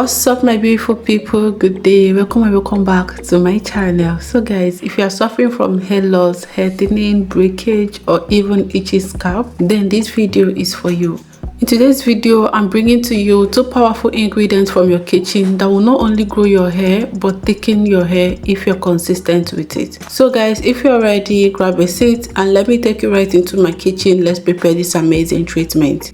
What's up, my beautiful people? Good day, welcome and welcome back to my channel. So guys, if you are suffering from hair loss, hair thinning, breakage, or even itchy scalp, then this video is for you. In today's video, I'm bringing to you 2 powerful ingredients from your kitchen that will not only grow your hair but thicken your hair if you're consistent with it. So guys, if you're ready, grab a seat and let me take you right into my kitchen. Let's prepare this amazing treatment.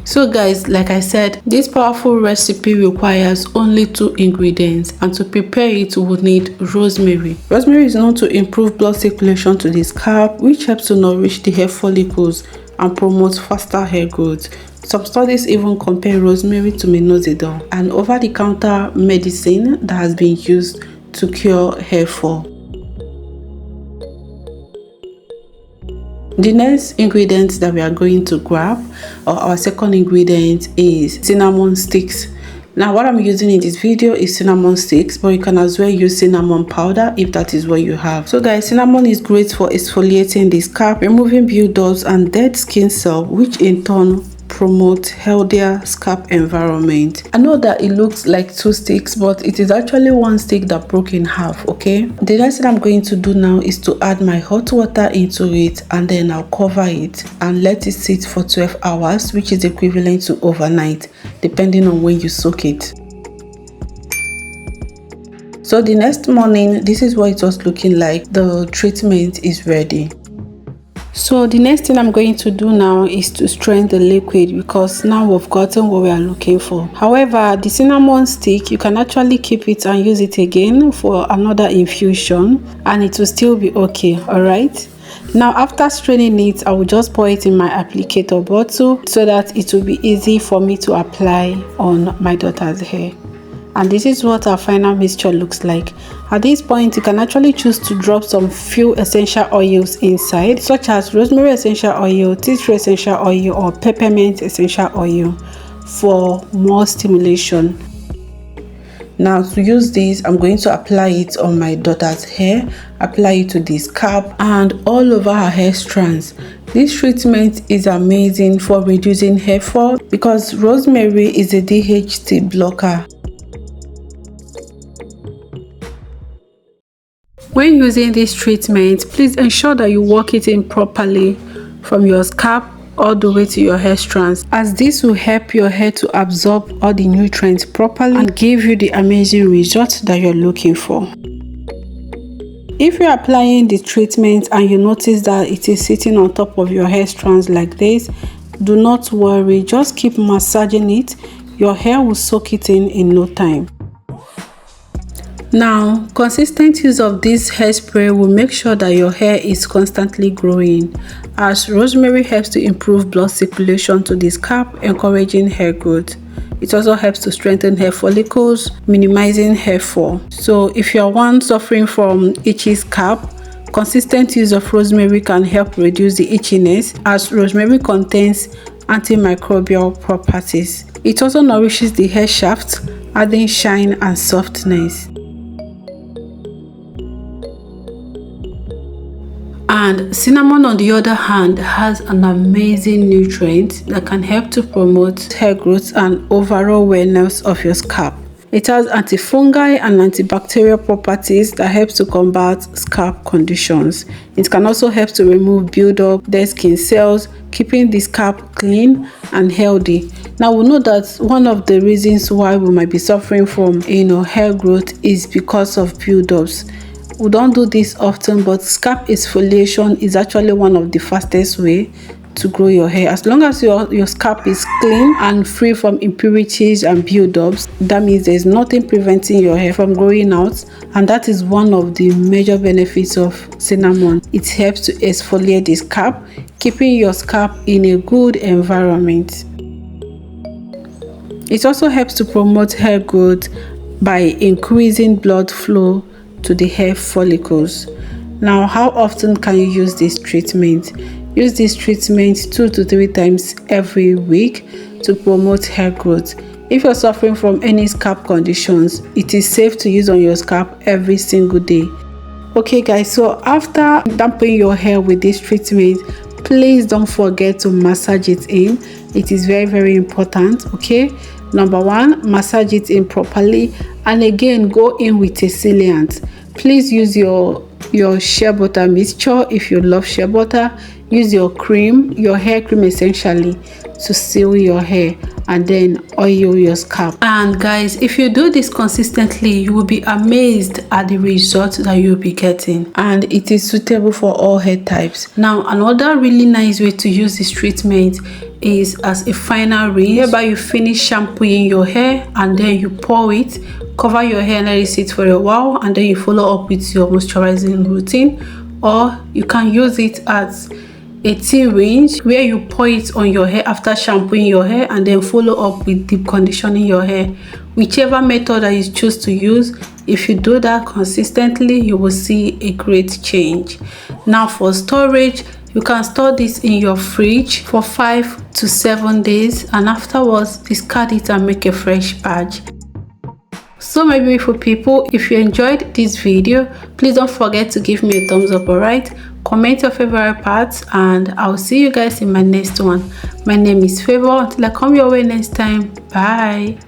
So guys, like I said, this powerful recipe requires only 2 ingredients, and to prepare it we will need rosemary. Rosemary is known to improve blood circulation to the scalp, which helps to nourish the hair follicles and promotes faster hair growth. Some studies even compare rosemary to minoxidil, an over-the-counter medicine that has been used to cure hair fall. The next ingredient that we are going to grab, or our second ingredient, is cinnamon sticks. Now what I'm using in this video is cinnamon sticks, but you can as well use cinnamon powder if that is what you have. So guys, cinnamon is great for exfoliating the scalp, removing buildups and dead skin cells, which in turn promote healthier scalp environment. I know that it looks like 2 sticks, but it is actually 1 stick that broke in half. Okay, the next thing I'm going to do now is to add my hot water into it, and then I'll cover it and let it sit for 12 hours, which is equivalent to overnight depending on when you soak it. So the next morning, this is what it was looking like. The treatment is ready. So the next thing I'm going to do now is to strain the liquid, because now we've gotten what we are looking for. However, the cinnamon stick, you can actually keep it and use it again for another infusion and it will still be okay. All right, now after straining it, I will just pour it in my applicator bottle so that it will be easy for me to apply on my daughter's hair. And this is what our final mixture looks like. At this point, you can actually choose to drop some few essential oils inside, such as rosemary essential oil, tea tree essential oil, or peppermint essential oil for more stimulation. Now to use this, I'm going to apply it on my daughter's hair, apply it to the scalp and all over her hair strands. This treatment is amazing for reducing hair fall because rosemary is a DHT blocker. When using this treatment, please ensure that you work it in properly from your scalp all the way to your hair strands, as this will help your hair to absorb all the nutrients properly and give you the amazing results that you're looking for. If you're applying the treatment and you notice that it is sitting on top of your hair strands like this, do not worry, just keep massaging it. Your hair will soak it in no time. Now, consistent use of this hairspray will make sure that your hair is constantly growing, as rosemary helps to improve blood circulation to the scalp, encouraging hair growth. It also helps to strengthen hair follicles, minimizing hair fall. So if you are one suffering from itchy scalp, consistent use of rosemary can help reduce the itchiness, as rosemary contains antimicrobial properties. It also nourishes the hair shaft, adding shine and softness. And cinnamon, on the other hand, has an amazing nutrient that can help to promote hair growth and overall wellness of your scalp. It has antifungal and antibacterial properties that helps to combat scalp conditions. It can also help to remove buildup, dead skin cells, keeping the scalp clean and healthy. Now we know that one of the reasons why we might be suffering from hair growth is because of buildups. We don't do this often, but scalp exfoliation is actually one of the fastest way to grow your hair. As long as your scalp is clean and free from impurities and buildups, that means there's nothing preventing your hair from growing out, and that is one of the major benefits of cinnamon. It helps to exfoliate the scalp, keeping your scalp in a good environment. It also helps to promote hair growth by increasing blood flow to the hair follicles. Now, how often can you use this treatment? Use this treatment 2 to 3 times every week to promote hair growth. If you're suffering from any scalp conditions, it is safe to use on your scalp every single day. Okay guys, so after dampening your hair with this treatment, please don't forget to massage it in. It is very important. Okay, Number one, massage it in properly, and again go in with a sealant. Please use your shea butter mixture. If you love shea butter, use your cream, your hair cream essentially, to seal your hair, and then oil your scalp. And guys, if you do this consistently, you will be amazed at the results that you'll be getting, and it is suitable for all hair types. Now, another really nice way to use this treatment is as a final rinse, whereby you finish shampooing your hair and then you pour it, cover your hair and let it sit for a while, and then you follow up with your moisturizing routine. Or you can use it as a tea rinse, where you pour it on your hair after shampooing your hair and then follow up with deep conditioning your hair. Whichever method that you choose to use, if you do that consistently, you will see a great change. Now for storage, you can store this in your fridge for 5 to 7 days, and afterwards discard it and make a fresh batch. So my beautiful people, if you enjoyed this video, please don't forget to give me a thumbs up. Alright, comment your favorite parts, and I'll see you guys in my next one. My name is Favor. Until I come your way next time, bye.